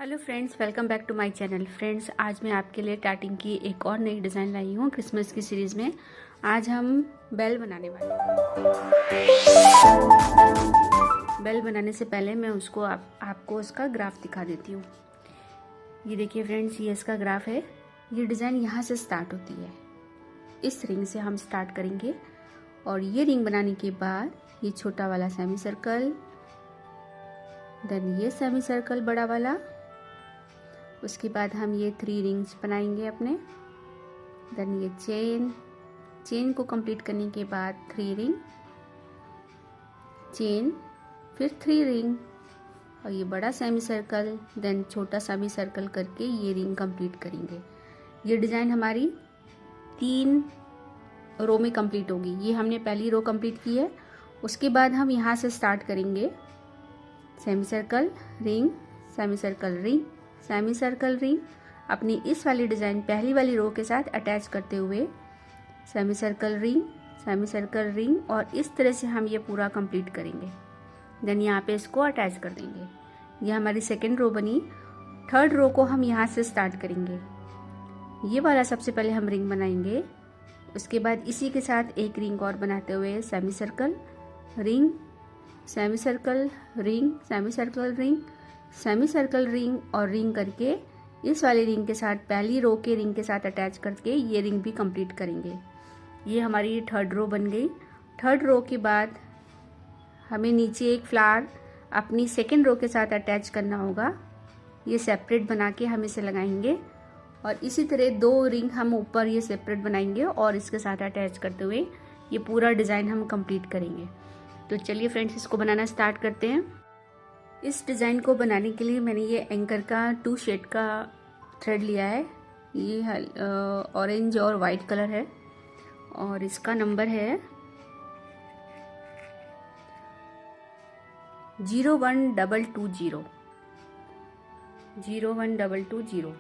Hello friends, welcome back to my channel. Friends, आज मैं आपके लिए टार्टिंग की एक और नई डिज़ाइन लाई हूँ क्रिसमस की सीरीज़ में। आज हम बेल बनाने वाले हैं। बेल बनाने से पहले मैं उसको आपको उसका ग्राफ दिखा देती हूँ। ये देखिए फ्रेंड्स, ये इसका ग्राफ है। ये डिज़ाइन यहाँ से स्टार्ट होती है, इस रिंग से हम स्टार्ट करेंगे और ये रिंग बनाने के बाद ये छोटा वाला सेमी सर्कल, देन ये सेमी सर्कल बड़ा वाला, उसके बाद हम ये 3 रिंग्स बनाएंगे अपने, देन ये चेन को कंप्लीट करने के बाद 3 रिंग, चेन, फिर 3 रिंग और ये बड़ा सेमी सर्कल, देन छोटा सेमी सर्कल करके ये रिंग कंप्लीट करेंगे। ये डिज़ाइन हमारी 3 रो में कंप्लीट होगी। ये हमने पहली रो कंप्लीट की है। उसके बाद हम यहाँ से स्टार्ट करेंगे, semi circle ring, semi circle ring, semi circle ring, अपनी इस वाली डिज़ाइन पहली वाली रो के साथ अटैच करते हुए semi circle ring, semi circle ring, और इस तरह से हम ये पूरा कंप्लीट करेंगे। देन यहाँ पे इसको अटैच कर देंगे। ये हमारी सेकेंड रो बनी। थर्ड रो को हम यहाँ से स्टार्ट करेंगे। ये वाला सबसे पहले हम रिंग बनाएंगे, उसके बाद इसी के साथ एक रिंग और बनाते हुए semi circle ring, semi circle ring, semi circle ring, semi circle ring और रिंग करके इस वाले रिंग के साथ पहली रो के रिंग के साथ अटैच करके ये रिंग भी कंप्लीट करेंगे। ये हमारी थर्ड रो बन गई। थर्ड रो के बाद हमें नीचे एक फ्लावर अपनी सेकेंड रो के साथ अटैच करना होगा। ये सेपरेट बना के हम इसे लगाएंगे और इसी तरह 2 रिंग हम ऊपर ये सेपरेट बनाएंगे और इसके साथ अटैच करते हुए ये पूरा डिज़ाइन हम कंप्लीट करेंगे। तो चलिए फ्रेंड्स, इसको बनाना स्टार्ट करते हैं। इस डिज़ाइन को बनाने के लिए मैंने ये एंकर का 2 शेड का थ्रेड लिया है। ये ऑरेंज और वाइट कलर है और इसका नंबर है 01220। 01220।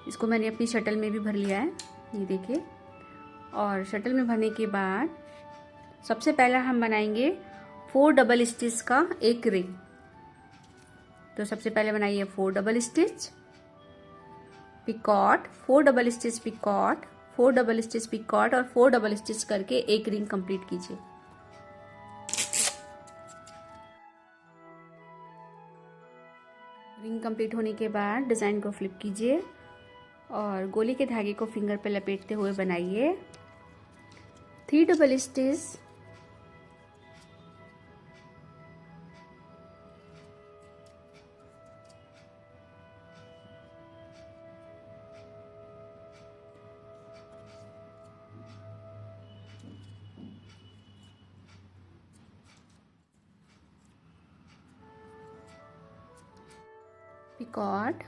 इसको मैंने अपनी शटल में भी भर लिया है, ये देखिए। और शटल में भरने के बाद सबसे पहला हम बनाएंगे 4 डबल स्टिच का एक रिंग। तो सबसे पहले बनाइए 4 double stitch picot, 4 double stitch picot, 4 double stitch picot और 4 डबल स्टिच करके एक रिंग कंप्लीट कीजिए। रिंग कंप्लीट होने के बाद डिज़ाइन को फ्लिप कीजिए और गोली के धागे को फिंगर पे लपेटते हुए बनाइए 3 double stitch, picot,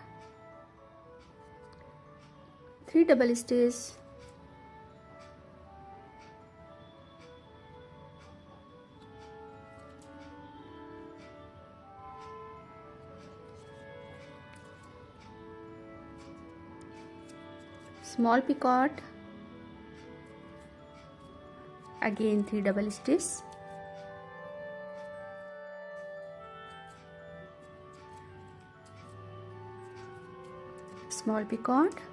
3 double stitch, small picot, again 3 double stitch, small picot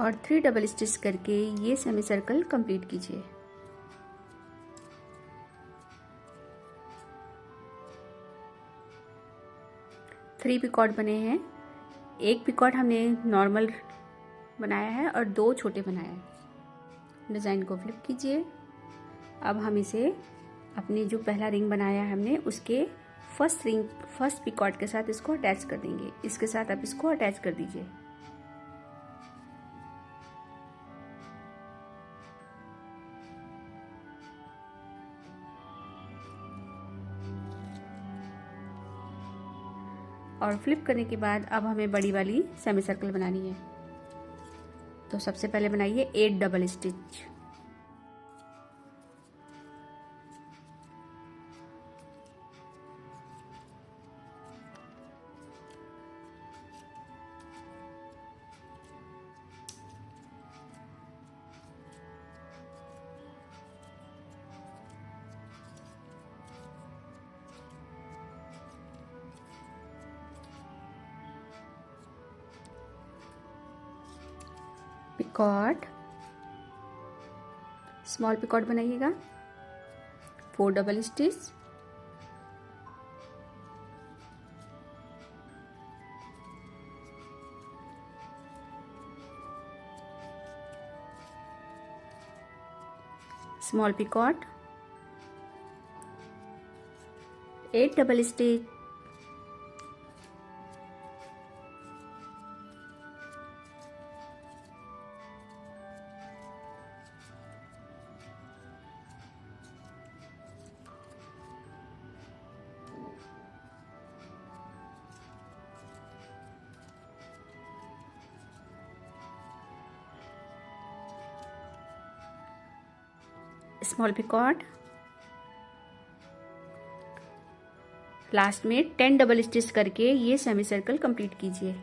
और 3 डबल स्टिच करके ये सेमी सर्कल कंप्लीट कीजिए। थ्री पिकॉट बने हैं। एक पिकॉट हमने नॉर्मल बनाया है और 2 छोटे बनाए हैं। डिज़ाइन को फ्लिप कीजिए। अब हम इसे अपनी जो पहला रिंग बनाया है हमने, उसके फर्स्ट पिकॉट के साथ इसको अटैच कर देंगे। इसके साथ आप इसको अटैच कर दीजिए। और फ्लिप करने के बाद अब हमें बड़ी वाली सेमी सर्कल बनानी है। तो सबसे पहले बनाइए 8 double stitch, picot, small picot बनाइएगा, 4 double stitch, small picot, 8 double stitch, small picot, last में 10 डबल स्टिच करके ये सेमी सर्कल कंप्लीट कीजिए।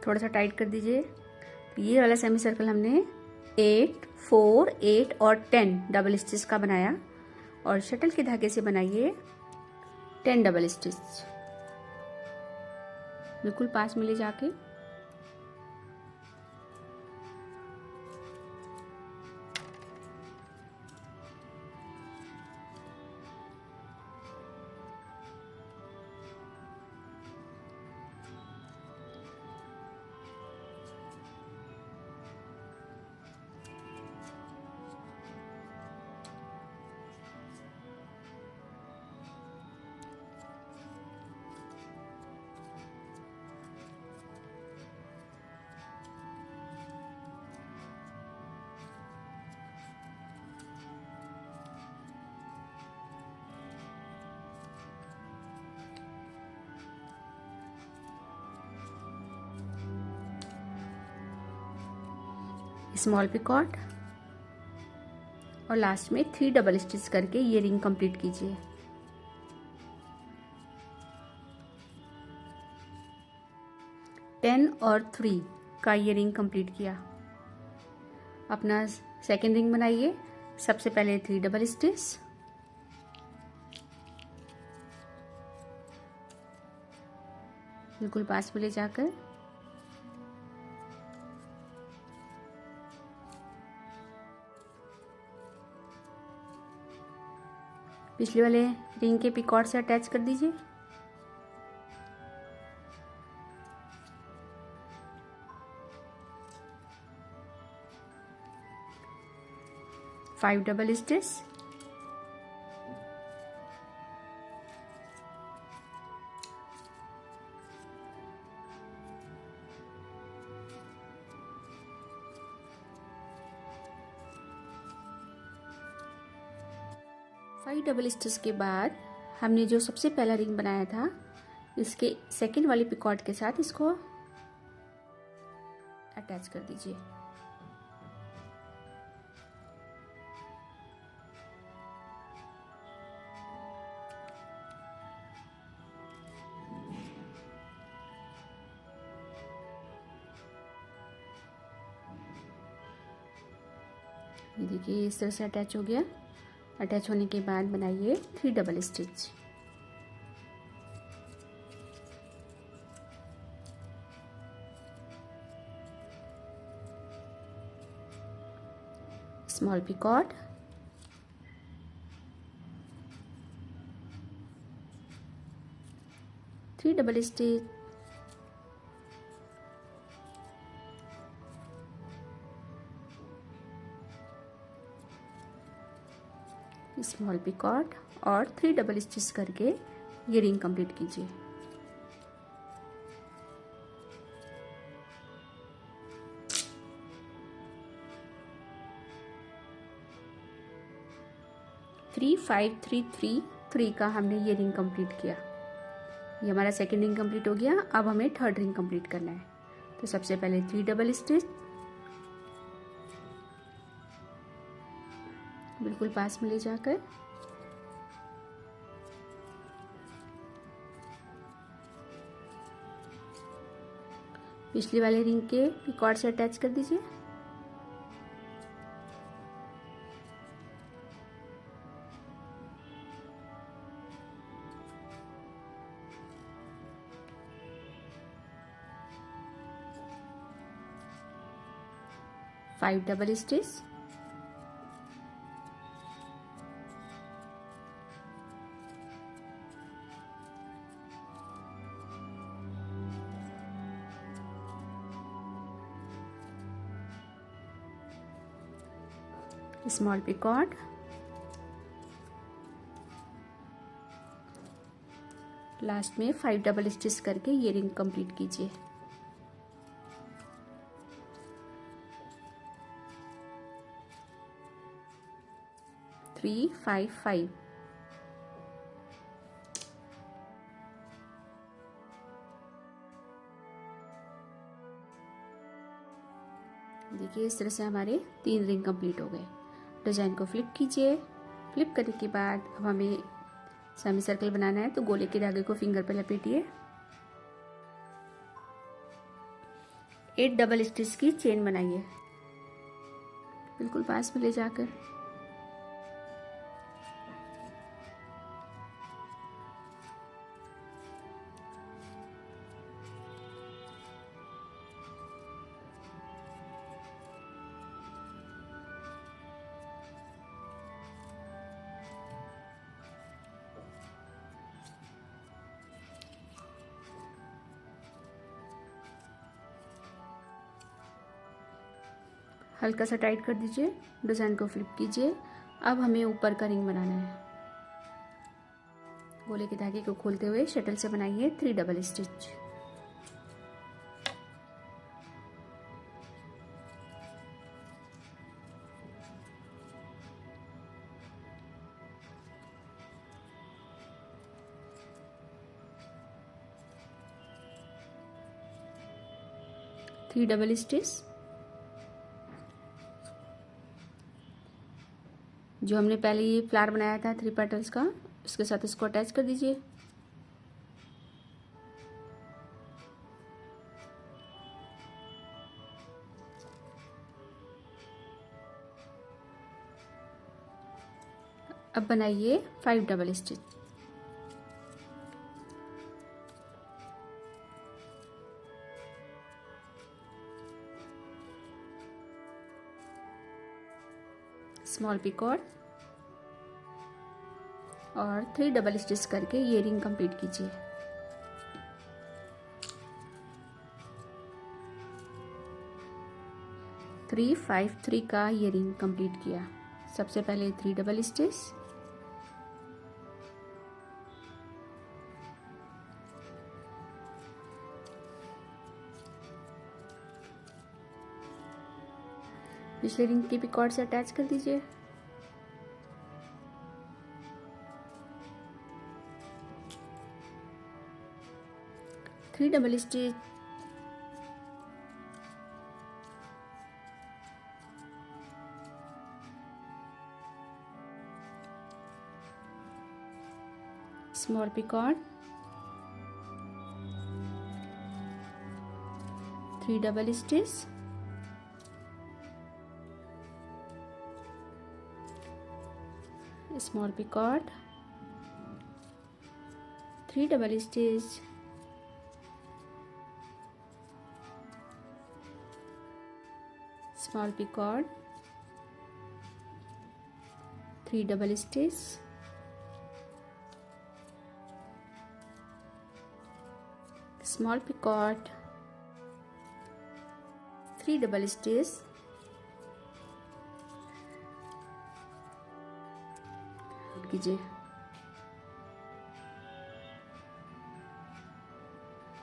थोड़ा सा टाइट कर दीजिए। तो ये वाला सेमी सर्कल हमने 8, 4, 8 और 10 डबल स्टिच का बनाया, और शटल के धागे से बनाइए 10 डबल स्टिच, बिल्कुल पास में ले जाके। स्मॉल पिकॉट और लास्ट में 3 डबल स्टिच करके ये रिंग कंप्लीट कीजिए। टेन और 3 का ये रिंग कंप्लीट किया। अपना सेकेंड रिंग बनाइए। सबसे पहले 3 डबल स्टिच, बिल्कुल पास में ले जाकर पिछले वाले रिंग के पिकॉट से अटैच कर दीजिए। Five double stitch, five double stitch के बाद हमने जो सबसे पहला रिंग बनाया था, इसके सेकेंड वाली पिकॉट के साथ इसको अटैच कर दीजिए। ये देखिए इस तरह से अटैच हो गया। अटैच होने के बाद बनाइए 3 double stitch. Small picot, three double stitch, small picot और 3 डबल स्टिच करके ये रिंग कंप्लीट कीजिए। थ्री 5 3 3 3 का हमने ये रिंग कंप्लीट किया। ये हमारा सेकेंड रिंग कंप्लीट हो गया। अब हमें थर्ड रिंग कंप्लीट करना है। तो सबसे पहले 3 डबल स्टिच, बिल्कुल पास में ले जाकर पिछली वाले रिंग के पिकॉर्ड से अटैच कर दीजिए। Five double stitch, small Picard, last में 5 डबल स्टिच करके ये रिंग कंप्लीट कीजिए। थ्री 5 5, देखिए इस तरह से हमारे 3 रिंग कंप्लीट हो गए। डिजाइन को फ्लिप कीजिए। फ्लिप करने के बाद अब हमें सेमी सर्कल बनाना है, तो गोले के धागे को फिंगर पर लपेटिए। 8 डबल स्टिच की चेन बनाइए, बिल्कुल पास में ले जाकर। हल्का सा टाइट कर दीजिए। डिजाइन को फ्लिप कीजिए। अब हमें ऊपर का रिंग बनाना है। गोले के धागे को खोलते हुए शटल से बनाइए 3 double stitch. Three double stitch, जो हमने पहले ये फ्लावर बनाया था 3 पेटल्स का, उसके साथ इसको अटैच कर दीजिए। अब बनाइए 5 डबल स्टिच। स्मॉल पिकॉर्ड और 3 डबल स्टिच करके ये रिंग कंप्लीट कीजिए। थ्री 5 3 का ये रिंग कंप्लीट किया। सबसे पहले 3 डबल स्टिच, पिछले रिंग की पिकॉर्ड से अटैच कर दीजिए। Three double stitch, small Picard, 3 double stitch, small Picard, 3 double stitch, small Picard, 3 double stitch, small Picard, 3 double stitch, कीजिए।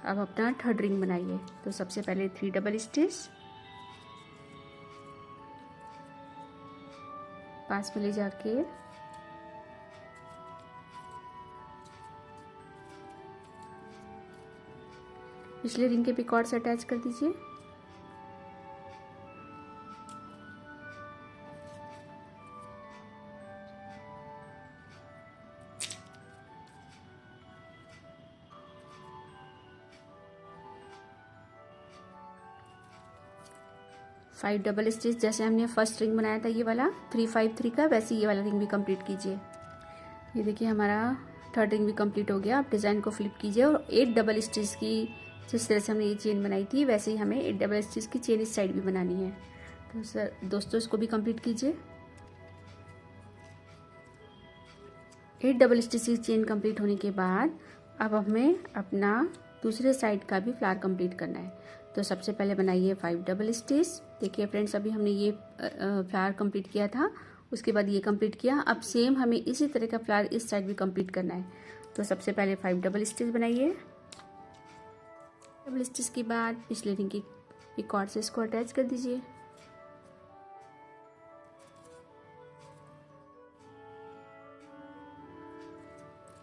अब अपना थर्ड रिंग बनाइए। तो सबसे पहले 3 डबल स्टिच, पास में ले जाके पिछले रिंग के पिकॉर्ड से अटैच कर दीजिए। फाइव डबल स्टिच जैसे हमने फर्स्ट रिंग बनाया था ये वाला 353 का, वैसे ये वाला रिंग भी कंप्लीट कीजिए। ये देखिए हमारा थर्ड रिंग भी कंप्लीट हो गया। आप डिज़ाइन को फ्लिप कीजिए और 8 डबल स्टिच की जिस तरह से हमने ये चेन बनाई थी वैसे ही हमें 8 डबल स्टिच की चेन इस साइड भी बनानी है। तो सर दोस्तों इसको भी कंप्लीट कीजिए। 8 डबल स्टिच की चेन कंप्लीट होने के बाद अब हमें अपना दूसरे साइड का भी फ्लावर कंप्लीट करना है। तो सबसे पहले बनाइए 5 डबल स्टिच। देखिए फ्रेंड्स अभी हमने ये फ्लावर कंप्लीट किया था, उसके बाद ये कंप्लीट किया। अब सेम हमें इसी तरह का फ्लावर इस साइड भी कंप्लीट करना है। तो सबसे पहले 5 डबल स्टिच बनाइए। डबल स्टिच के बाद पिछले रिंग की पिकॉर्ड से इसको अटैच कर दीजिए।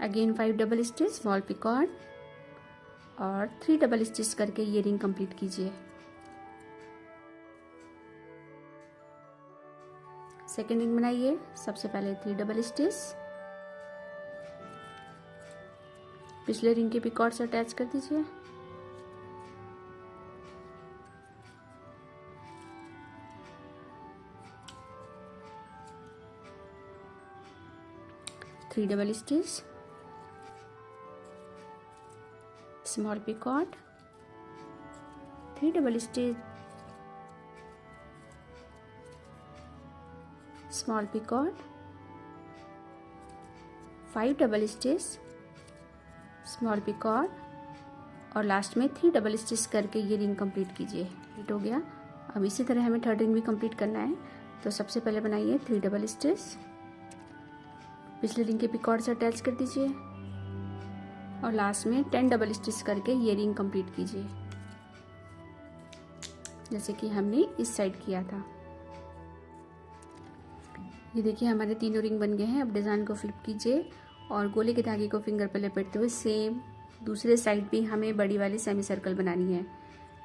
Again 5 double stitch, small Picard और 3 डबल स्टिच करके ये रिंग कंप्लीट कीजिए। सेकेंड रिंग बनाइए। सबसे पहले 3 डबल स्टिच, पिछले रिंग के पिकॉर्ड से अटैच कर दीजिए। Three double stitch, small Picard, 3 double stitch, small Picard, 5 double stitch, small Picard और लास्ट में 3 डबल स्टिच करके ये रिंग कंप्लीट कीजिए। कंप्लीट हो गया। अब इसी तरह हमें थर्ड रिंग भी कंप्लीट करना है। तो सबसे पहले बनाइए 3 डबल स्टिच, पिछले रिंग के पिकॉर्ड से अटैच कर दीजिए और लास्ट में 10 डबल स्टिच करके ये रिंग कंप्लीट कीजिए जैसे कि हमने इस साइड किया था। ये देखिए हमारे तीनों रिंग बन गए हैं। अब डिज़ाइन को फ्लिप कीजिए और गोले के धागे को फिंगर पर लपेटते हुए सेम दूसरे साइड भी हमें बड़ी वाली सेमी सर्कल बनानी है।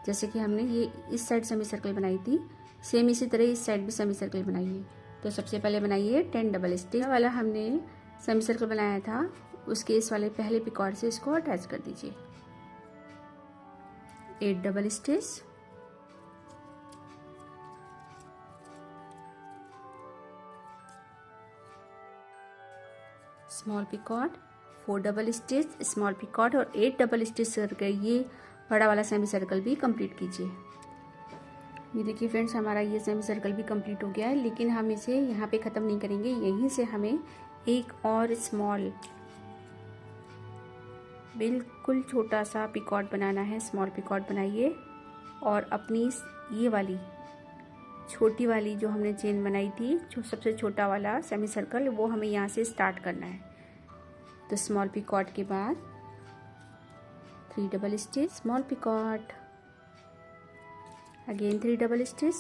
जैसे कि हमने ये इस साइड सेमी सर्कल बनाई थी, सेम इसी तरह इस साइड भी सेमी सर्कल बनाइए। तो सबसे पहले बनाइए 10 डबल स्टिच वाला हमने सेमी सर्कल बनाया था, उसके इस वाले पहले पिकॉर्ड से इसको अटैच कर दीजिए। 8 double stitch, small Picard, 4 double stitch, small Picard और 8 डबल स्टिच करके ये बड़ा वाला सेमी सर्कल भी कंप्लीट कीजिए। ये देखिए फ्रेंड्स हमारा ये सेमी सर्कल भी कंप्लीट हो गया है, लेकिन हम इसे यहाँ पे ख़त्म नहीं करेंगे। यहीं से हमें एक और स्मॉल बिल्कुल छोटा सा पिकॉर्ड बनाना है। स्मॉल पिकॉर्ड बनाइए और अपनी ये वाली छोटी वाली जो हमने चेन बनाई थी, जो सबसे छोटा वाला सेमी सर्कल, वो हमें यहाँ से स्टार्ट करना है। तो स्मॉल पिकॉर्ड के बाद 3 double stitch, small Picard, again 3 double stitch,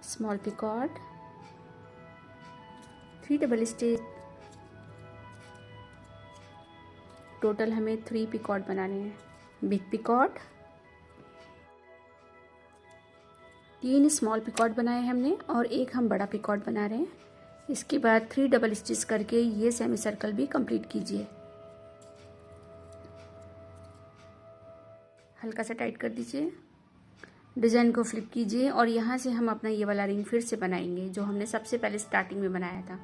small Picard, 3 double stitch. Total हमें 3 पिकॉर्ड बनाने हैं। बिग पिकॉर्ड, 3 स्मॉल पिकॉर्ड बनाए हमने और एक हम बड़ा पिकॉर्ड बना रहे हैं। इसके बाद 3 डबल स्टिच करके ये सेमी सर्कल भी कंप्लीट कीजिए। हल्का सा टाइट कर दीजिए। डिज़ाइन को फ्लिप कीजिए और यहाँ से हम अपना ये वाला रिंग फिर से बनाएंगे जो हमने सबसे पहले स्टार्टिंग में बनाया था।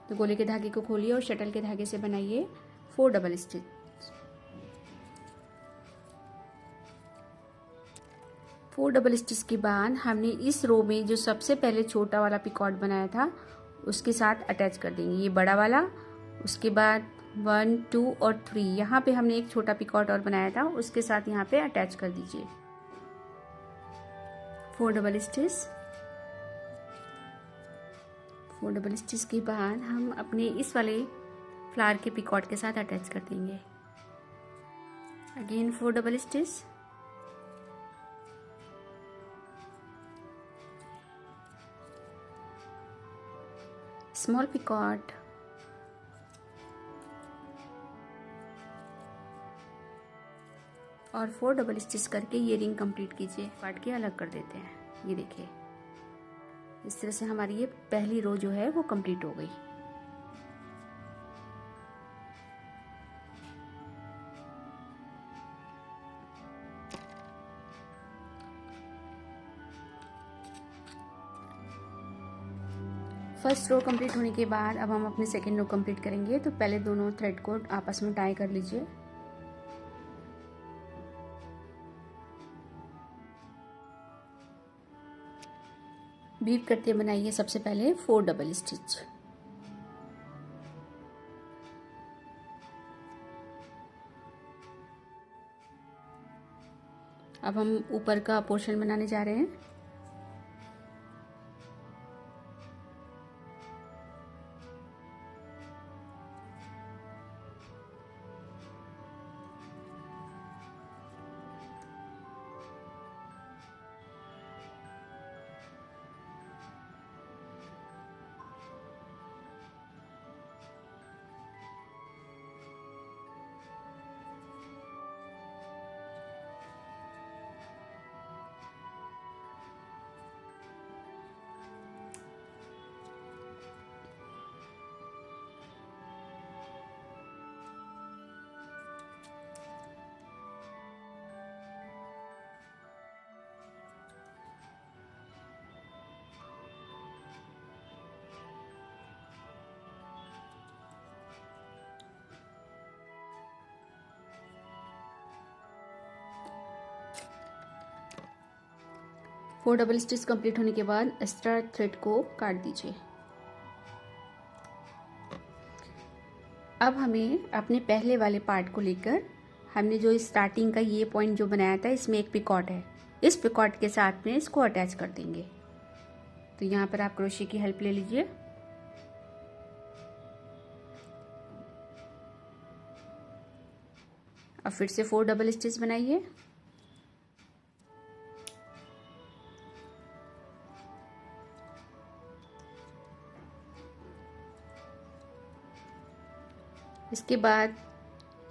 तो गोले के धागे को खोलिए और शटल के धागे से बनाइए 4 डबल स्टिच। 4 डबल स्टिच के बाद हमने इस रो में जो सबसे पहले छोटा वाला पिकॉर्ड बनाया था उसके साथ अटैच कर देंगे ये बड़ा वाला। उसके बाद 1, 2 और 3 यहाँ पे हमने एक छोटा पिकॉर्ड और बनाया था, उसके साथ यहाँ पे अटैच कर दीजिए। 4 डबल स्टिच, 4 डबल स्टिच के बाद हम अपने इस वाले फ्लावर के पिकॉर्ड के साथ अटैच कर देंगे। Again 4 double stitch, small Picard, और 4 डबल स्टिच करके ये रिंग कंप्लीट कीजिए। काट के अलग कर देते हैं। ये देखिए, इस तरह से हमारी ये पहली रो जो है वो कंप्लीट हो गई। फर्स्ट रो कंप्लीट होने के बाद अब हम अपनी सेकेंड रो कंप्लीट करेंगे। तो पहले दोनों थ्रेड को आपस में टाई कर लीजिए। बीप करते बनाइए सबसे पहले 4 डबल स्टिच। अब हम ऊपर का पोर्शन बनाने जा रहे हैं। फोर डबल स्टिच कंप्लीट होने के बाद एक्स्ट्रा थ्रेड को काट दीजिए। अब हमें अपने पहले वाले पार्ट को लेकर हमने जो स्टार्टिंग का ये पॉइंट जो बनाया था, इसमें एक पिकॉट है, इस पिकॉट के साथ में इसको अटैच कर देंगे। तो यहाँ पर आप क्रोशे की हेल्प ले लीजिए। अब फिर से 4 डबल स्टिच बनाइए। इसके बाद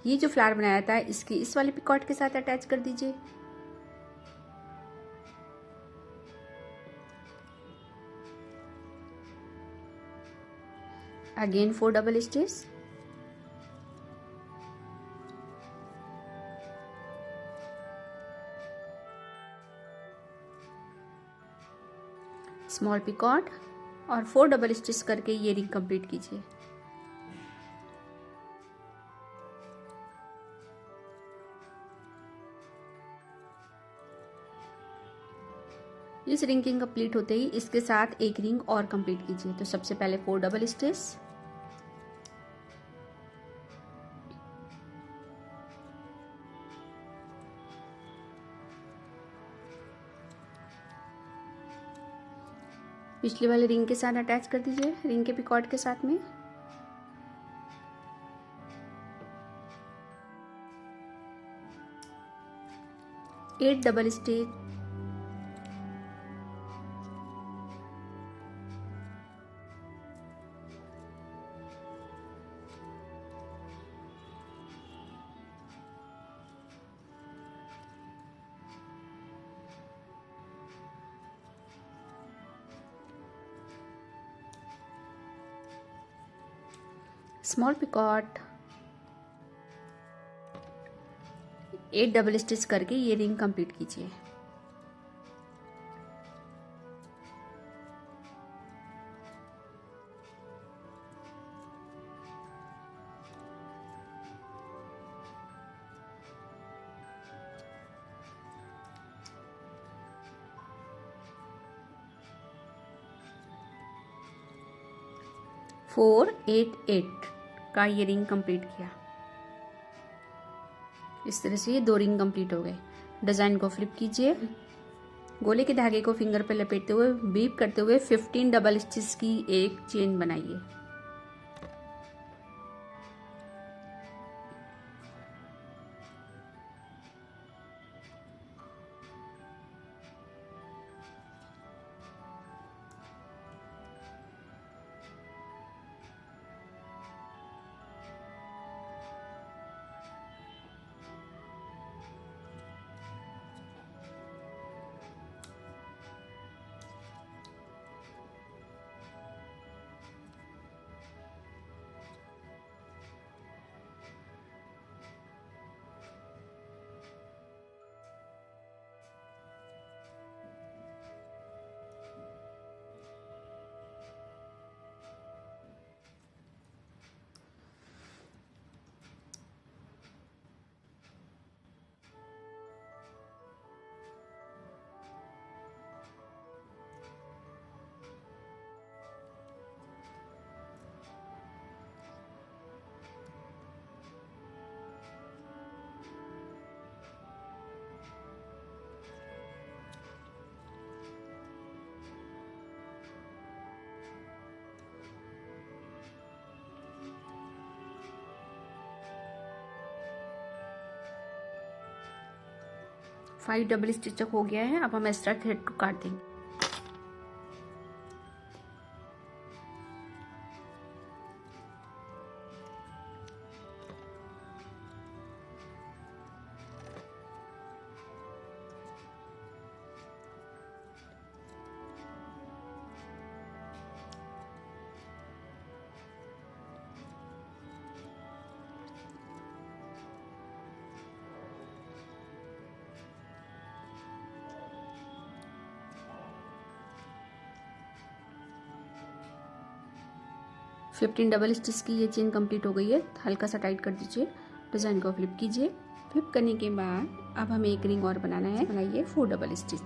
ये जो फ्लावर बनाया था इसकी इस वाले पिकॉट के साथ अटैच कर दीजिए। Again 4 double stitch. Small picot और 4 डबल स्टिच करके ये रिंग कंप्लीट कीजिए। इस रिंग की कंप्लीट होते ही इसके साथ एक रिंग और कंप्लीट कीजिए। तो सबसे पहले 4 डबल स्टिच, पिछले वाले रिंग के साथ अटैच कर दीजिए, रिंग के पिकॉट के साथ में। Eight double stitch, small picot, 8 double stitch करके ये रिंग कंप्लीट कीजिए। फोर 8 8 का ये रिंग कंप्लीट किया। इस तरह से ये 2 रिंग कंप्लीट हो गए। डिजाइन को फ्लिप कीजिए, गोले के धागे को फिंगर पे लपेटते हुए बीप करते हुए 15 डबल स्टिच की एक चेन बनाइए। 5 डबल स्टिच तक हो गया है। अब हम एक्स्ट्रा थ्रेड को काट देंगे। फिफ्टीन डबल स्टिच की ये चेन कंप्लीट हो गई है। हल्का सा टाइट कर दीजिए। डिज़ाइन को फ्लिप कीजिए। फ्लिप करने के बाद अब हमें एक रिंग और बनाना है। बनाइए 4 double stitch.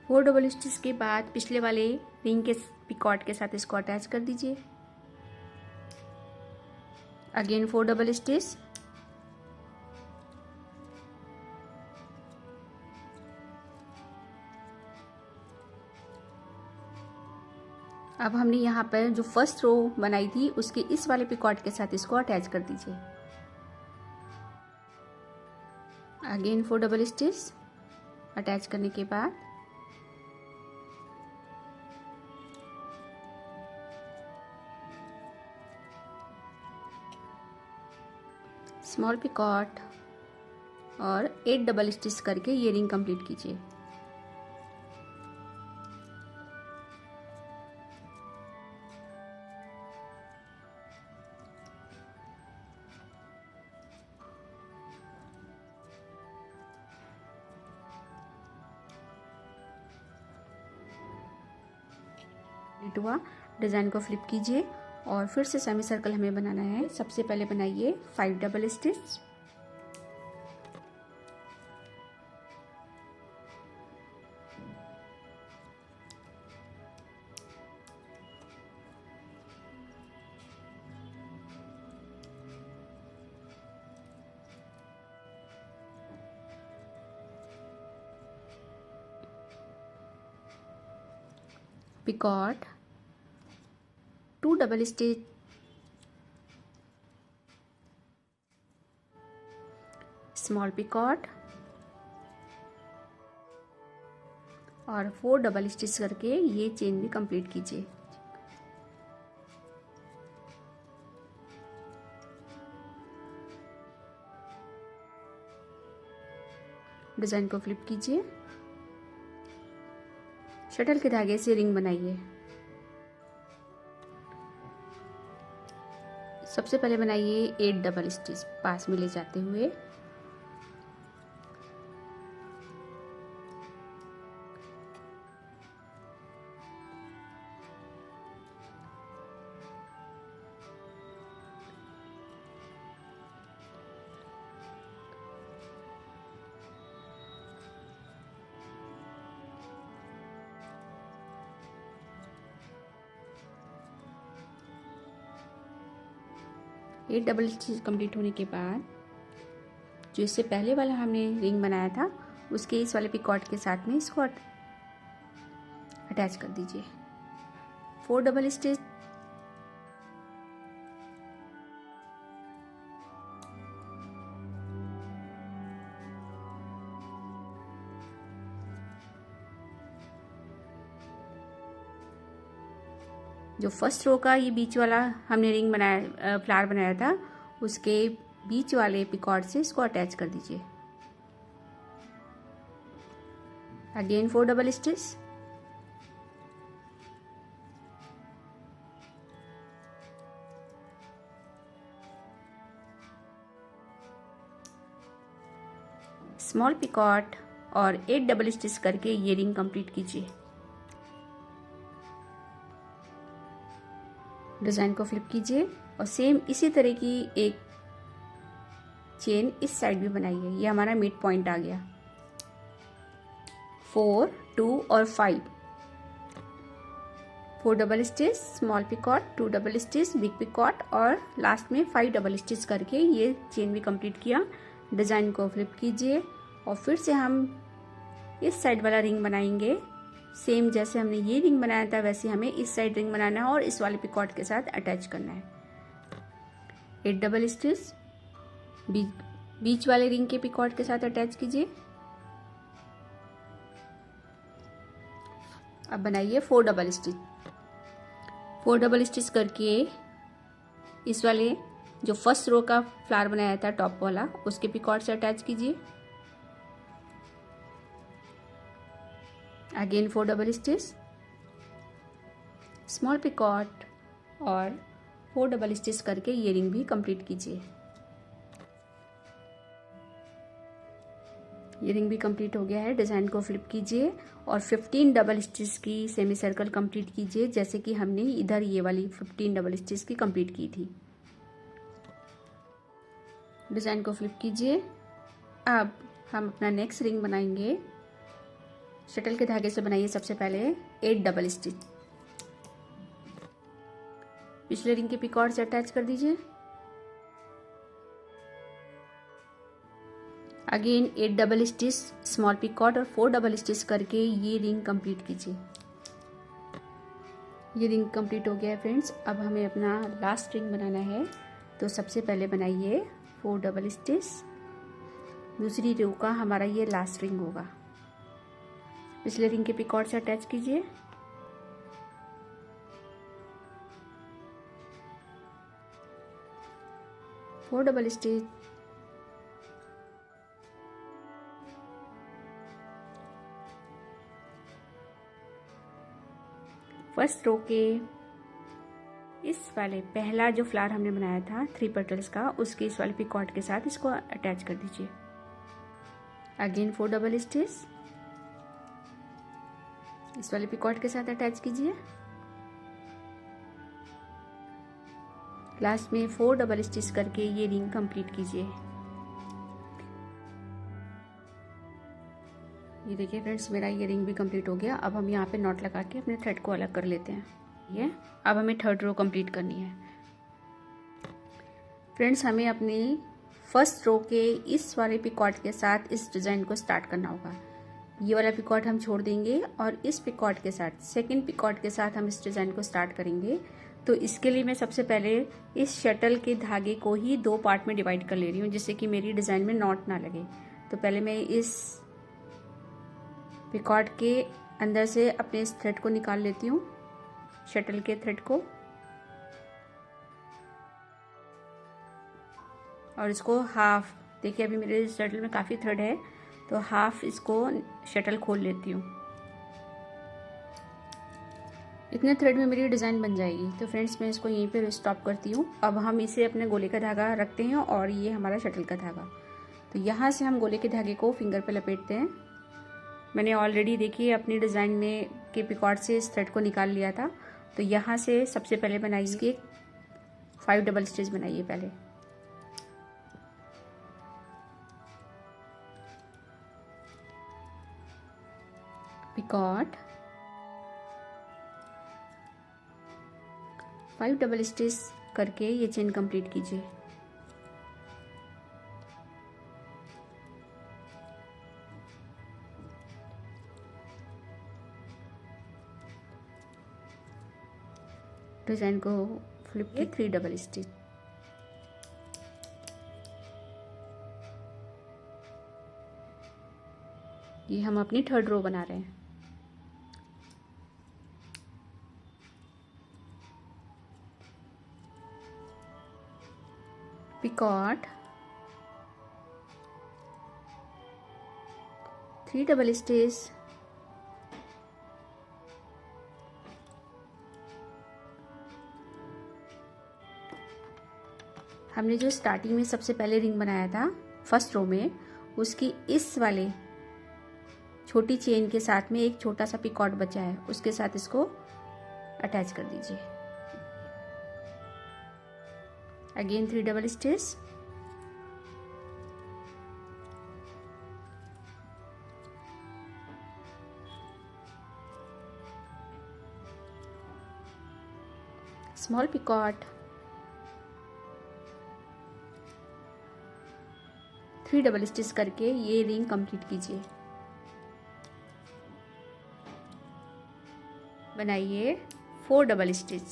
Four double stitch के बाद पिछले वाले रिंग के पिकॉट के साथ इसको अटैच कर दीजिए। Again 4 double stitch. अब हमने यहाँ पर जो फर्स्ट रो बनाई थी उसके इस वाले पिकॉट के साथ इसको अटैच कर दीजिए। Again 4 double stitch. अटैच करने के बाद स्मॉल पिकॉट और 8 डबल स्टिच करके ये रिंग कंप्लीट कीजिए। हुआ, डिज़ाइन को फ्लिप कीजिए और फिर से सेमी सर्कल हमें बनाना है। सबसे पहले बनाइए 5 double stitch. Picot, 2 double stitch, small picot और 4 डबल स्टिच करके ये चेन भी कंप्लीट कीजिए। डिजाइन को फ्लिप कीजिए। शटल के धागे से रिंग बनाइए। सबसे पहले बनाइए 8 डबल स्टिच पास में ले जाते हुए। ये डबल स्टिच कंप्लीट होने के बाद जो इससे पहले वाला हमने रिंग बनाया था उसके इस वाले पिकॉट के साथ में इसको अटैच कर दीजिए। 4 डबल स्टिच, जो फर्स्ट रो का ये बीच वाला हमने रिंग बनाया, फ्लावर बनाया था, उसके बीच वाले पिकॉट से इसको अटैच कर दीजिए। Again 4 double stitch, small picot और 8 डबल स्टिच करके ये रिंग कंप्लीट कीजिए। डिज़ाइन को फ्लिप कीजिए और सेम इसी तरह की एक चेन इस साइड भी बनाइए। ये हमारा मिड पॉइंट आ गया। 4, 2 और 5, 4 double stitch, small picot, 2 double stitch, big picot और लास्ट में 5 डबल स्टिच करके ये चेन भी कंप्लीट किया। डिज़ाइन को फ्लिप कीजिए और फिर से हम इस साइड वाला रिंग बनाएंगे। सेम जैसे हमने ये रिंग बनाया था वैसे हमें इस साइड रिंग बनाना है और इस वाले पिकॉट के साथ अटैच करना है। 8 डबल स्टिच बीच वाले रिंग के पिकॉट के साथ अटैच कीजिए। अब बनाइए 4 डबल स्टिच। 4 डबल स्टिच करके इस वाले जो फर्स्ट रो का फ्लावर बनाया था टॉप वाला उसके पिकॉट से अटैच कीजिए। Again 4 double stitch, small picot और 4 डबल स्टिच करके ये रिंग भी कंप्लीट कीजिए। ये रिंग भी कंप्लीट हो गया है। डिज़ाइन को फ्लिप कीजिए और 15 डबल स्टिच की सेमी सर्कल कंप्लीट कीजिए जैसे कि हमने इधर ये वाली 15 डबल स्टिच की कंप्लीट की थी। डिज़ाइन को फ्लिप कीजिए। अब हम अपना नेक्स्ट रिंग बनाएंगे। शटल के धागे से बनाइए सबसे पहले 8 डबल स्टिच। पिछले रिंग के पिकॉट से अटैच कर दीजिए। Again 8 double stitch, small picot और 4 डबल स्टिच करके ये रिंग कंप्लीट कीजिए। ये रिंग कंप्लीट हो गया है फ्रेंड्स। अब हमें अपना लास्ट रिंग बनाना है। तो सबसे पहले बनाइए 4 डबल स्टिच। दूसरी रो का हमारा ये लास्ट रिंग होगा। पिछले रिंग के पिकॉट से अटैच कीजिए। Four double stitch, first row के इस वाले पहला जो फ्लावर हमने बनाया था 3 पेटल्स का उसके इस वाले पिकॉट के साथ इसको अटैच कर दीजिए। अगेन 4 डबल स्टिच, इस वाले पिकॉट के साथ अटैच कीजिए। लास्ट में 4 डबल स्टिच करके ये रिंग कंप्लीट कीजिए। ये देखिए फ्रेंड्स, मेरा ये रिंग भी कंप्लीट हो गया। अब हम यहाँ पे नॉट लगा के अपने थ्रेड को अलग कर लेते हैं। ये अब हमें थर्ड रो कंप्लीट करनी है। फ्रेंड्स, हमें अपनी फर्स्ट रो के इस वाले पिकॉट के साथ इस डिज़ाइन को स्टार्ट करना होगा। ये वाला पिकॉट हम छोड़ देंगे और इस पिकॉट के साथ, सेकंड पिकॉट के साथ हम इस डिज़ाइन को स्टार्ट करेंगे। तो इसके लिए मैं सबसे पहले इस शटल के धागे को ही 2 पार्ट में डिवाइड कर ले रही हूँ जिससे कि मेरी डिज़ाइन में नॉट ना लगे। तो पहले मैं इस पिकॉट के अंदर से अपने इस थ्रेड को निकाल लेती हूँ, शटल के थ्रेड को, और इसको हाफ, देखिए अभी मेरे शटल में काफ़ी थ्रेड है तो हाफ इसको शटल खोल लेती हूँ। इतने थ्रेड में मेरी डिज़ाइन बन जाएगी। तो फ्रेंड्स, मैं इसको यहीं पे स्टॉप करती हूँ। अब हम इसे अपने गोले का धागा रखते हैं और ये हमारा शटल का धागा। तो यहाँ से हम गोले के धागे को फिंगर पे लपेटते हैं। मैंने ऑलरेडी देखिए अपनी डिज़ाइन में के पिकॉट से इस थ्रेड को निकाल लिया था। तो यहाँ से सबसे पहले बनाइए इसके 5 डबल स्टिच बनाइए पहले। पिकॉट, 5 डबल स्टिच करके ये चेन कंप्लीट कीजिए। डिज़ाइन को फ्लिप के 3 डबल स्टिच, ये हम अपनी थर्ड रो बना रहे हैं। पिकॉट, 3 डबल स्टिच, हमने जो स्टार्टिंग में सबसे पहले रिंग बनाया था फर्स्ट रो में, उसकी इस वाले छोटी चेन के साथ में एक छोटा सा पिकॉट बचा है, उसके साथ इसको अटैच कर दीजिए। Again 3 double stitch, small picot, 3 double stitch करके ये रिंग कंप्लीट कीजिए। बनाइए 4 double stitch.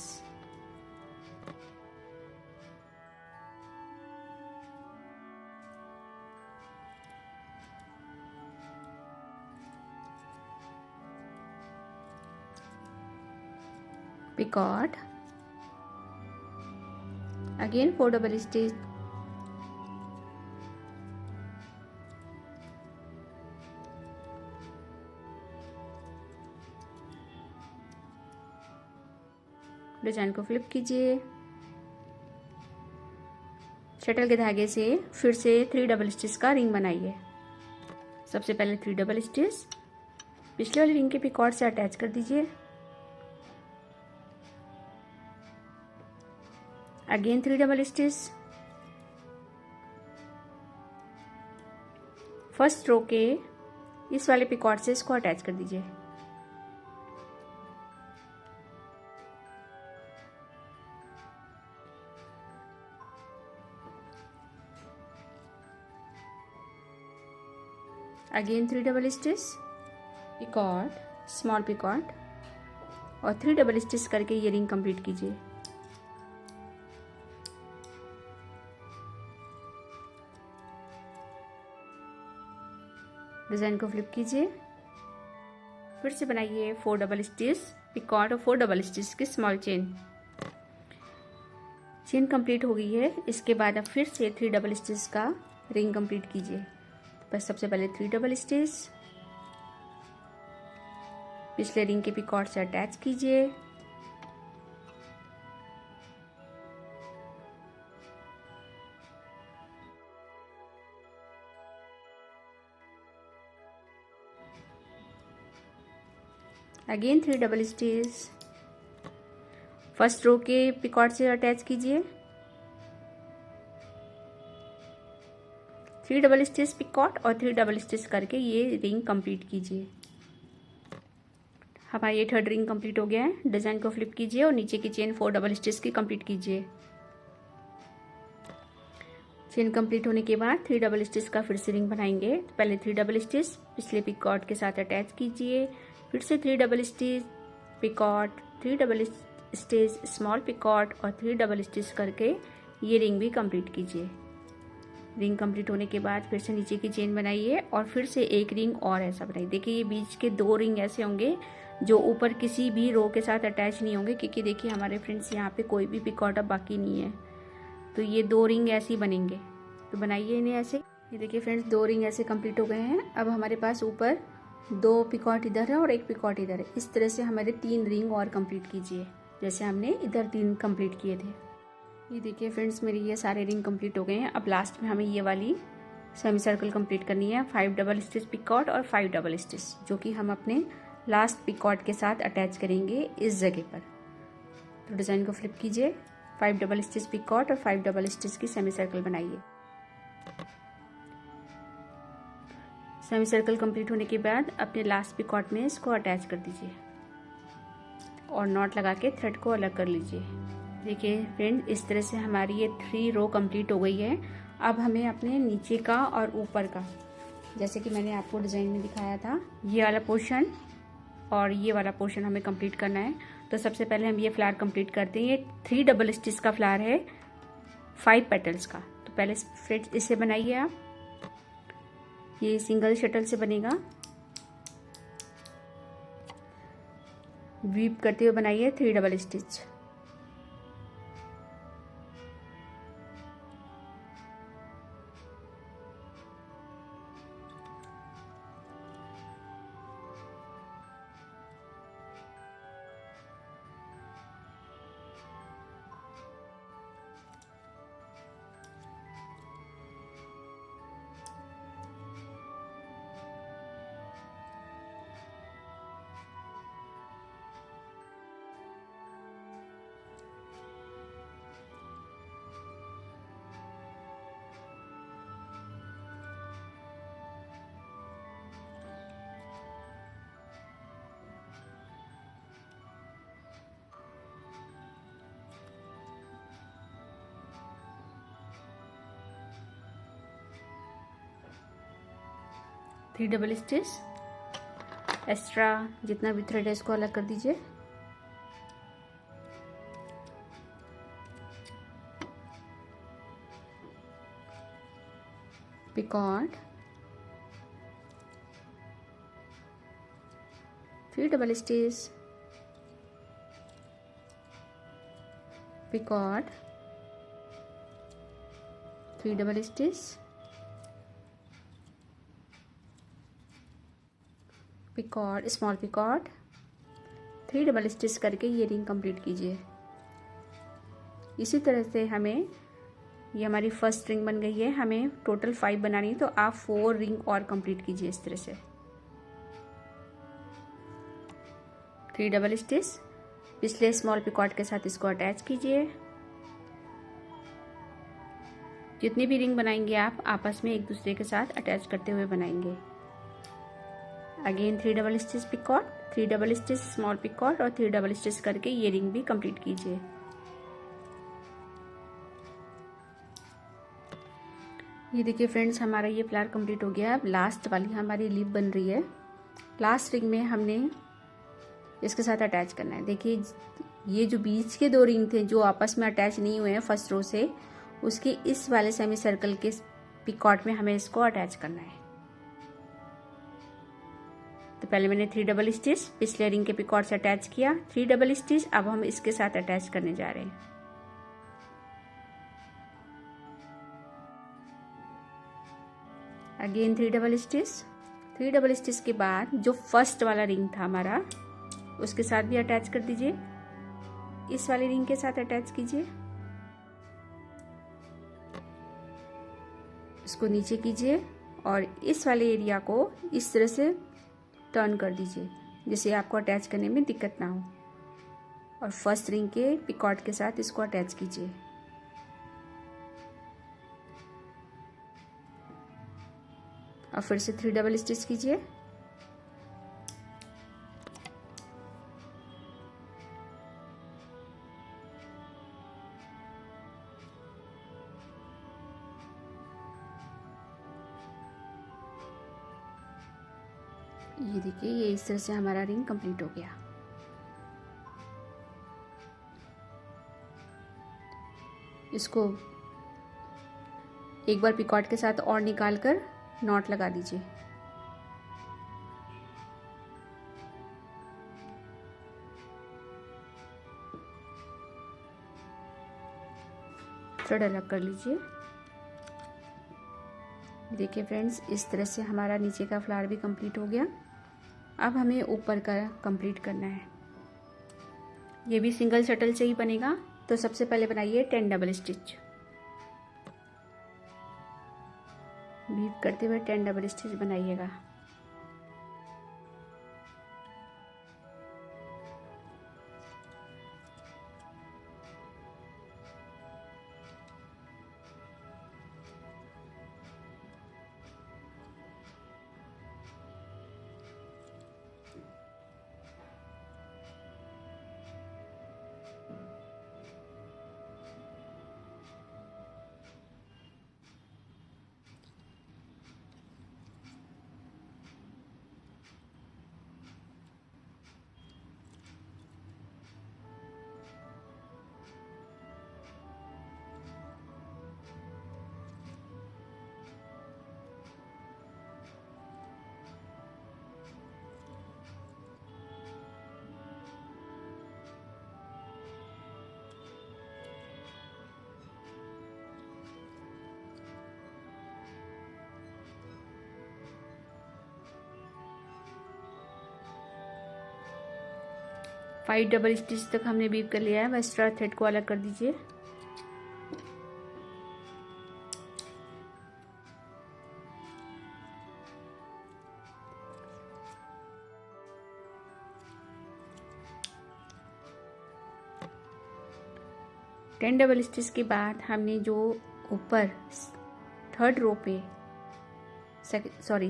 Picot, again 4 double stitch, design को फ्लिप कीजिए। शटल के धागे से फिर से 3 डबल स्टिच का रिंग बनाइए। सबसे पहले 3 डबल स्टिच पिछले वाली रिंग के पिकॉट से अटैच कर दीजिए। Again 3 double stitch, first row के इस वाले पिकॉट से इसको अटैच कर दीजिए। Again 3 double stitch, picot, small picot और 3 डबल स्टिच करके ये रिंग कंप्लीट कीजिए। डिजाइन को फ्लिप कीजिए। फिर से बनाइए 4 डबल स्टिच, पिकॉट और 4 डबल स्टिच की स्मॉल चेन। चेन कंप्लीट हो गई है। इसके बाद अब फिर से 3 डबल स्टिच का रिंग कंप्लीट कीजिए। बस सबसे पहले 3 डबल स्टिच पिछले रिंग के पिकॉट से अटैच कीजिए। Again 3 double stitch first row के पिकॉट से अटैच कीजिए। 3 डबल स्टिच पिकॉट और 3 डबल स्टिच करके ये रिंग कंप्लीट कीजिए। हमारा ये थर्ड रिंग कंप्लीट हो गया है। डिजाइन को फ्लिप कीजिए और नीचे की चेन 4 डबल स्टिच की कंप्लीट कीजिए। चेन कंप्लीट होने के बाद 3 डबल स्टिच का फिर से रिंग बनाएंगे। तो पहले 3 डबल स्टिच पिछले पिकॉट के साथ अटैच कीजिए। फिर से 3 double stitch, picot, 3 double stitch, small picot और 3 डबल स्टिच करके ये रिंग भी कंप्लीट कीजिए। रिंग कंप्लीट होने के बाद फिर से नीचे की चेन बनाइए और फिर से एक रिंग और ऐसा बनाइए। देखिए ये बीच के 2 रिंग ऐसे होंगे जो ऊपर किसी भी रो के साथ अटैच नहीं होंगे, क्योंकि देखिए हमारे फ्रेंड्स यहाँ पे कोई भी पिकॉट अब बाकी नहीं है। तो ये 2 रिंग ऐसे ही बनेंगे। तो बनाइए इन्हें ऐसे। ये देखिए फ्रेंड्स 2 रिंग ऐसे कंप्लीट हो गए हैं। अब हमारे पास ऊपर 2 पिकॉट इधर है और 1 पिकॉट इधर है। इस तरह से हमारे 3 रिंग और कंप्लीट कीजिए, जैसे हमने इधर 3 कंप्लीट किए थे। ये देखिए फ्रेंड्स मेरी ये सारे रिंग कंप्लीट हो गए हैं। अब लास्ट में हमें ये वाली सेमी सर्कल कंप्लीट करनी है। 5 डबल स्टिच पिकॉट और 5 डबल स्टिच, जो कि हम अपने लास्ट पिकॉट के साथ अटैच करेंगे इस जगह पर। तो डिजाइन को फ्लिप कीजिए, 5 डबल स्टिच पिकॉट और 5 डबल स्टिच की सेमी सर्कल बनाइए। सेमी सर्कल कंप्लीट होने के बाद अपने लास्ट पिकॉट में इसको अटैच कर दीजिए और नॉट लगा के थ्रेड को अलग कर लीजिए। देखिए फ्रेंड इस तरह से हमारी ये 3 रो कंप्लीट हो गई है। अब हमें अपने नीचे का और ऊपर का, जैसे कि मैंने आपको डिज़ाइन में दिखाया था, ये वाला पोर्शन और ये वाला पोर्शन हमें कंप्लीट करना है। तो सबसे पहले हम ये फ्लावर कंप्लीट करते हैं। ये 3 डबल स्टिच का फ्लावर है 5 पेटल्स का। तो पहले फ्रेंड्स इसे बनाइए आप। ये सिंगल शटल से बनेगा। वीप करते हुए बनाइए 3 double stitch. 3 double stitch, extra जितना भी थ्रेड है इसको अलग कर दीजिए। Picard, 3 double stitch, Picard, 3 double stitch, Picard, small Picard, 3 double stitch करके ये रिंग कंप्लीट कीजिए। इसी तरह से हमें, ये हमारी फर्स्ट रिंग बन गई है, हमें टोटल 5 बनानी है, तो आप 4 रिंग और कंप्लीट कीजिए इस तरह से। 3 डबल स्टिच, पिछले स्मॉल पिकॉर्ड के साथ इसको अटैच कीजिए। जितनी भी रिंग बनाएंगे आप आपस में एक दूसरे के साथ अटैच करते हुए बनाएंगे। Again 3 double stitch Picard, 3 double stitch small Picard और 3 डबल स्टिच करके ये रिंग भी कंप्लीट कीजिए। ये देखिए फ्रेंड्स, हमारा ये फ्लावर कंप्लीट हो गया। अब लास्ट वाली हमारी लीफ बन रही है। लास्ट रिंग में हमने इसके साथ अटैच करना है। देखिए ये जो बीच के 2 रिंग थे जो आपस में अटैच नहीं हुए हैं फर्स्ट रो से, उसके इस वाले सेमी सर्कल के पिकॉर्ड में हमें इसको अटैच करना है। तो पहले मैंने 3 डबल स्टिच पिछले रिंग के पिकॉर्ड से अटैच किया, 3 डबल स्टिच, अब हम इसके साथ अटैच करने जा रहे हैं। Again 3 double stitch, 3 double stitch के बाद जो फर्स्ट वाला रिंग था हमारा उसके साथ भी अटैच कर दीजिए। इस वाले रिंग के साथ अटैच कीजिए, इसको नीचे कीजिए और इस वाले एरिया को इस तरह से टर्न कर दीजिए जिससे आपको अटैच करने में दिक्कत ना हो। और फर्स्ट रिंग के पिकॉर्ड के साथ इसको अटैच कीजिए। और फिर से 3 डबल स्टिच कीजिए। ये देखिए, ये इस तरह से हमारा रिंग कंप्लीट हो गया। इसको एक बार पिकॉर्ड के साथ और निकालकर नॉट लगा दीजिए। थ्रेड अलग कर लीजिए। देखिए फ्रेंड्स, इस तरह से हमारा नीचे का फ्लावर भी कंप्लीट हो गया। अब हमें ऊपर का कंप्लीट करना है। ये भी सिंगल शटल से ही बनेगा। तो सबसे पहले बनाइए 10 डबल स्टिच। बीट करते हुए 10 डबल स्टिच बनाइएगा। फाइव डबल स्टिच तक हमने बीव कर लिया है। बस एक्स्ट्रा थ्रेड को अलग कर दीजिए। टेन डबल स्टिच के बाद हमने जो ऊपर थर्ड रो पे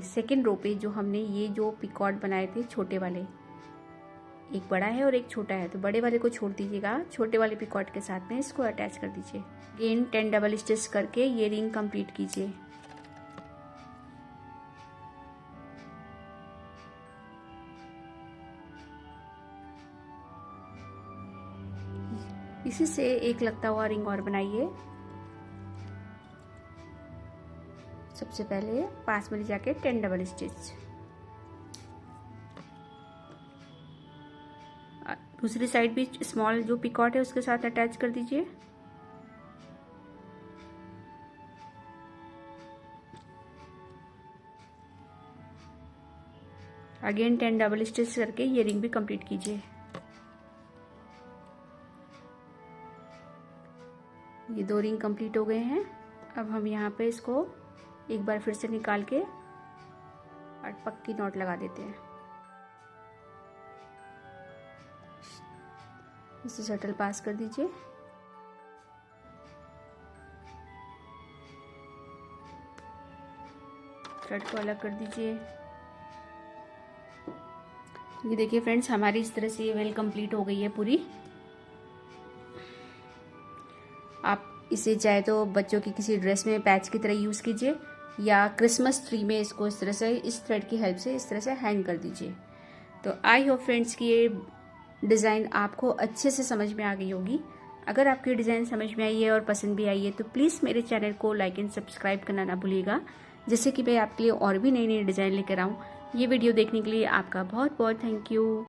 सेकेंड रो पे जो हमने ये जो पिकॉर्ड बनाए थे छोटे वाले, एक बड़ा है और एक छोटा है, तो बड़े वाले को छोड़ दीजिएगा। छोटे वाले पिकॉर्ड के साथ में इसको अटैच कर दीजिए। अगेन 10 डबल स्टिच करके ये रिंग कंप्लीट कीजिए। इसी से एक लगता हुआ रिंग और बनाइए। सबसे पहले पास में ले जाके 10 डबल स्टिच, दूसरी साइड भी स्मॉल जो पिकॉट है उसके साथ अटैच कर दीजिए। अगेन 10 डबल स्टिच करके ये रिंग भी कंप्लीट कीजिए। ये 2 रिंग कंप्लीट हो गए हैं। अब हम यहाँ पे इसको एक बार फिर से निकाल के और पक्की नॉट लगा देते हैं। इसे शटल पास कर दीजिए। थ्रेड को अलग कर दीजिए। ये देखिए फ्रेंड्स, हमारी इस तरह से ये वेल कंप्लीट हो गई है पूरी। आप इसे चाहे तो बच्चों की किसी ड्रेस में पैच की तरह यूज़ कीजिए, या क्रिसमस ट्री में इसको इस तरह से इस थ्रेड की हेल्प से इस तरह से हैंग कर दीजिए। तो आई होप फ्रेंड्स कि ये डिज़ाइन आपको अच्छे से समझ में आ गई होगी। अगर आपकी डिज़ाइन समझ में आई है और पसंद भी आई है तो प्लीज़ मेरे चैनल को लाइक एंड सब्सक्राइब करना ना भूलिएगा, जिससे कि मैं आपके लिए और भी नई नई डिज़ाइन लेकर आऊँ। ये वीडियो देखने के लिए आपका बहुत बहुत थैंक यू।